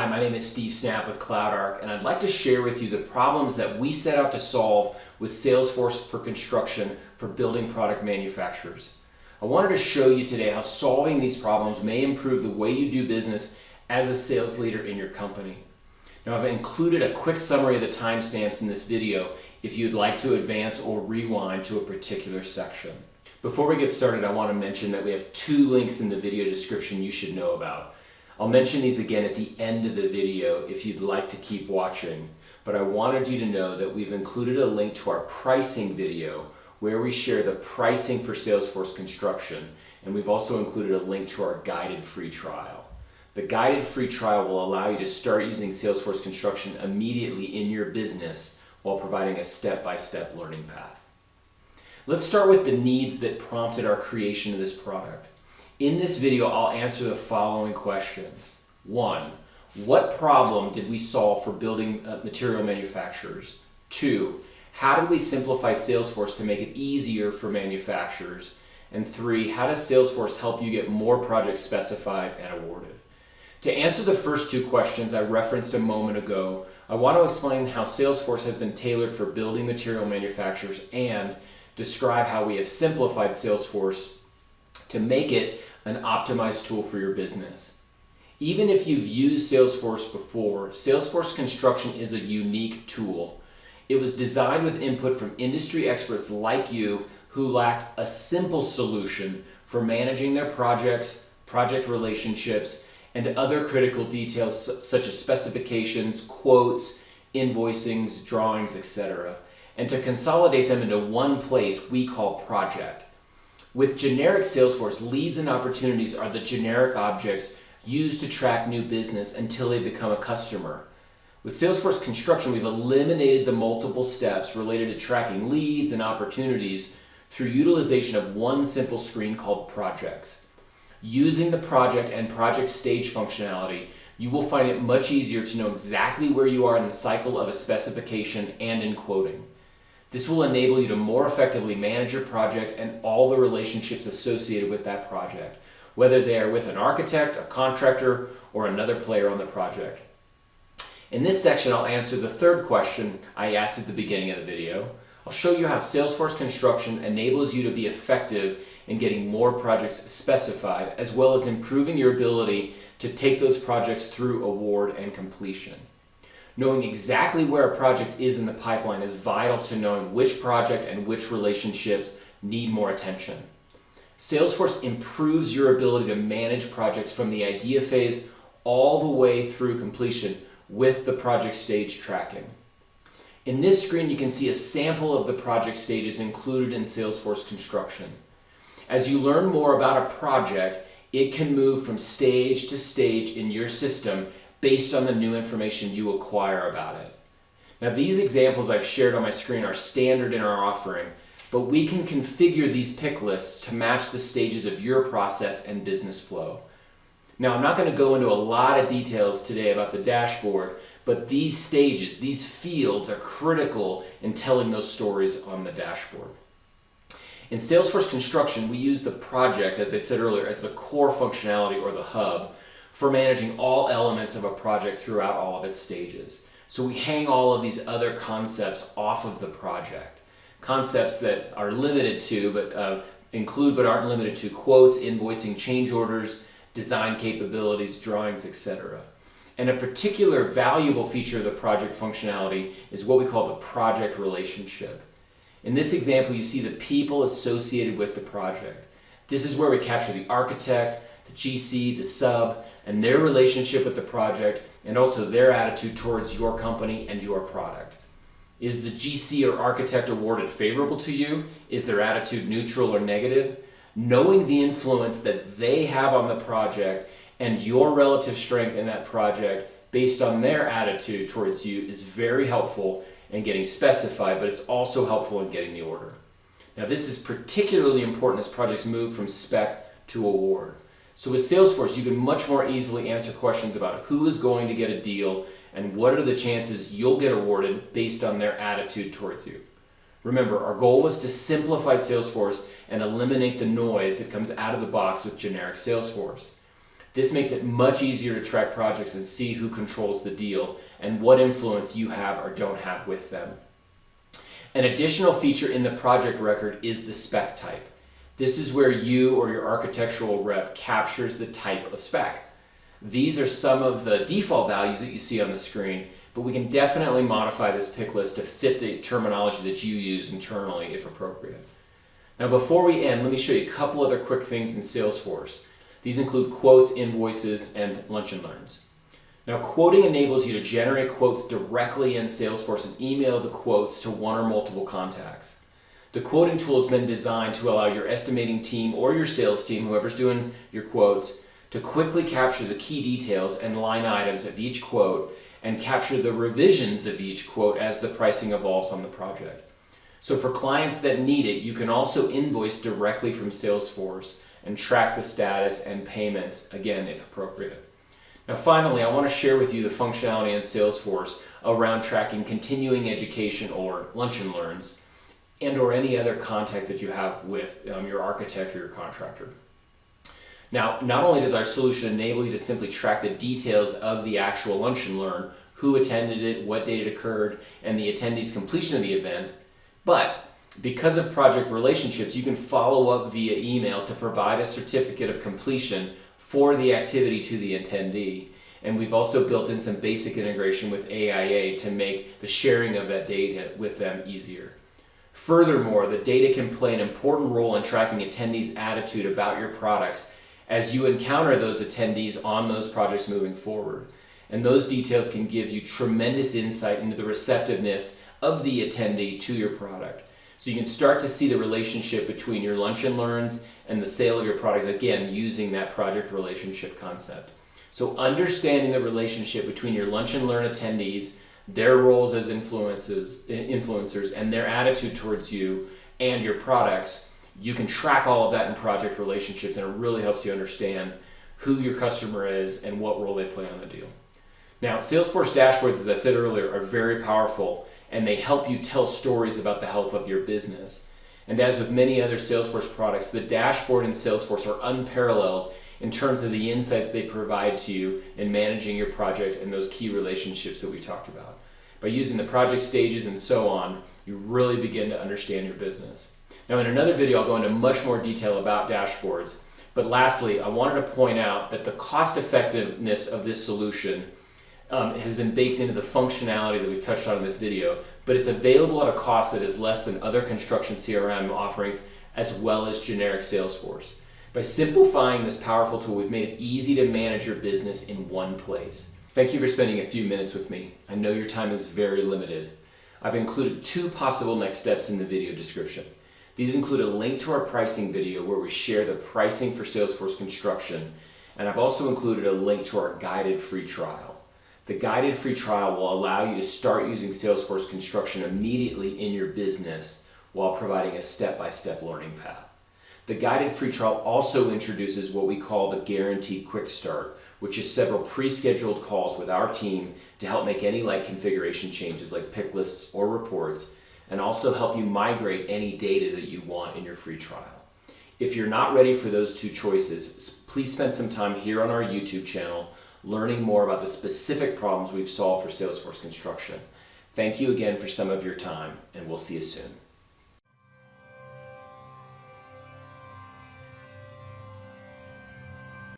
Hi, my name is Steve Snapp with CloudArc, and I'd like to share with you the problems that we set out to solve with Salesforce for Construction for building product manufacturers. I wanted to show you today how solving these problems may improve the way you do business as a sales leader in your company. Now, I've included a quick summary of the timestamps in this video if you'd like to advance or rewind to a particular section. Before we get started, I want to mention that we have 2 links in the video description you should know about. I'll mention these again at the end of the video if you'd like to keep watching, but I wanted you to know that we've included a link to our pricing video where we share the pricing for Salesforce Construction, and we've also included a link to our guided free trial. The guided free trial will allow you to start using Salesforce Construction immediately in your business while providing a step-by-step learning path. Let's start with the needs that prompted our creation of this product. In this video, I'll answer the following questions. 1. What problem did we solve for building material manufacturers? 2. How did we simplify Salesforce to make it easier for manufacturers? And 3. How does Salesforce help you get more projects specified and awarded? To answer the first 2 questions I referenced a moment ago, I want to explain how Salesforce has been tailored for building material manufacturers and describe how we have simplified Salesforce to make it an optimized tool for your business. Even if you've used Salesforce before, Salesforce Construction is a unique tool. It was designed with input from industry experts like you who lacked a simple solution for managing their projects, project relationships, and other critical details such as specifications, quotes, invoicings, drawings, etc., and to consolidate them into one place we call project. With generic Salesforce, leads and opportunities are the generic objects used to track new business until they become a customer. With Salesforce Construction, we've eliminated the multiple steps related to tracking leads and opportunities through utilization of one simple screen called Projects. Using the project and project stage functionality, you will find it much easier to know exactly where you are in the cycle of a specification and in quoting. This will enable you to more effectively manage your project and all the relationships associated with that project, whether they are with an architect, a contractor, or another player on the project. In this section, I'll answer the 3rd question I asked at the beginning of the video. I'll show you how Salesforce Construction enables you to be effective in getting more projects specified, as well as improving your ability to take those projects through award and completion. Knowing exactly where a project is in the pipeline is vital to knowing which project and which relationships need more attention. Salesforce improves your ability to manage projects from the idea phase all the way through completion with the project stage tracking. In this screen, you can see a sample of the project stages included in Salesforce Construction. As you learn more about a project, it can move from stage to stage in your system based on the new information you acquire about it. Now, these examples I've shared on my screen are standard in our offering, but we can configure these pick lists to match the stages of your process and business flow. Now, I'm not going to go into a lot of details today about the dashboard, but these stages, these fields are critical in telling those stories on the dashboard. In Salesforce Construction, we use the project, as I said earlier, as the core functionality or the hub for managing all elements of a project throughout all of its stages. So we hang all of these other concepts off of the project. Concepts that are limited to, but include but aren't limited to quotes, invoicing, change orders, design capabilities, drawings, etc. And a particular valuable feature of the project functionality is what we call the project relationship. In this example, you see the people associated with the project. This is where we capture the architect, the GC, the sub, and their relationship with the project, and also their attitude towards your company and your product. Is the GC or architect awarded favorable to you? Is their attitude neutral or negative? Knowing the influence that they have on the project and your relative strength in that project based on their attitude towards you is very helpful in getting specified, but it's also helpful in getting the order. Now, this is particularly important as projects move from spec to award. So with Salesforce, you can much more easily answer questions about who is going to get a deal and what are the chances you'll get awarded based on their attitude towards you. Remember, our goal was to simplify Salesforce and eliminate the noise that comes out of the box with generic Salesforce. This makes it much easier to track projects and see who controls the deal and what influence you have or don't have with them. An additional feature in the project record is the spec type. This is where you or your architectural rep captures the type of spec. These are some of the default values that you see on the screen, but we can definitely modify this pick list to fit the terminology that you use internally if appropriate. Now before we end, let me show you a couple other quick things in Salesforce. These include quotes, invoices, and lunch and learns. Now quoting enables you to generate quotes directly in Salesforce and email the quotes to one or multiple contacts. The quoting tool has been designed to allow your estimating team or your sales team, whoever's doing your quotes, to quickly capture the key details and line items of each quote and capture the revisions of each quote as the pricing evolves on the project. So for clients that need it, you can also invoice directly from Salesforce and track the status and payments, again, if appropriate. Now finally, I want to share with you the functionality in Salesforce around tracking continuing education or lunch and learns and or any other contact that you have with your architect or your contractor. Now, not only does our solution enable you to simply track the details of the actual lunch and learn, who attended it, what date it occurred, and the attendee's completion of the event, but because of project relationships, you can follow up via email to provide a certificate of completion for the activity to the attendee. And we've also built in some basic integration with AIA to make the sharing of that data with them easier. Furthermore, the data can play an important role in tracking attendees' attitude about your products as you encounter those attendees on those projects moving forward. And those details can give you tremendous insight into the receptiveness of the attendee to your product. So you can start to see the relationship between your lunch and learns and the sale of your products, again, using that project relationship concept. So understanding the relationship between your lunch and learn attendees, their roles as influencers, and their attitude towards you and your products, you can track all of that in project relationships, and it really helps you understand who your customer is and what role they play on the deal. Now, Salesforce dashboards, as I said earlier, are very powerful, and they help you tell stories about the health of your business. And as with many other Salesforce products, the dashboard in Salesforce are unparalleled in terms of the insights they provide to you in managing your project and those key relationships that we talked about. By using the project stages and so on, you really begin to understand your business. Now in another video, I'll go into much more detail about dashboards, but lastly, I wanted to point out that the cost effectiveness of this solution has been baked into the functionality that we've touched on in this video, but it's available at a cost that is less than other construction CRM offerings as well as generic Salesforce. By simplifying this powerful tool, we've made it easy to manage your business in one place. Thank you for spending a few minutes with me. I know your time is very limited. I've included 2 possible next steps in the video description. These include a link to our pricing video where we share the pricing for Salesforce Construction, and I've also included a link to our guided free trial. The guided free trial will allow you to start using Salesforce Construction immediately in your business while providing a step-by-step learning path. The guided free trial also introduces what we call the Guaranteed Quick Start, which is several pre-scheduled calls with our team to help make any light configuration changes like pick lists or reports, and also help you migrate any data that you want in your free trial. If you're not ready for those 2 choices, please spend some time here on our YouTube channel learning more about the specific problems we've solved for Salesforce Construction. Thank you again for some of your time, and we'll see you soon.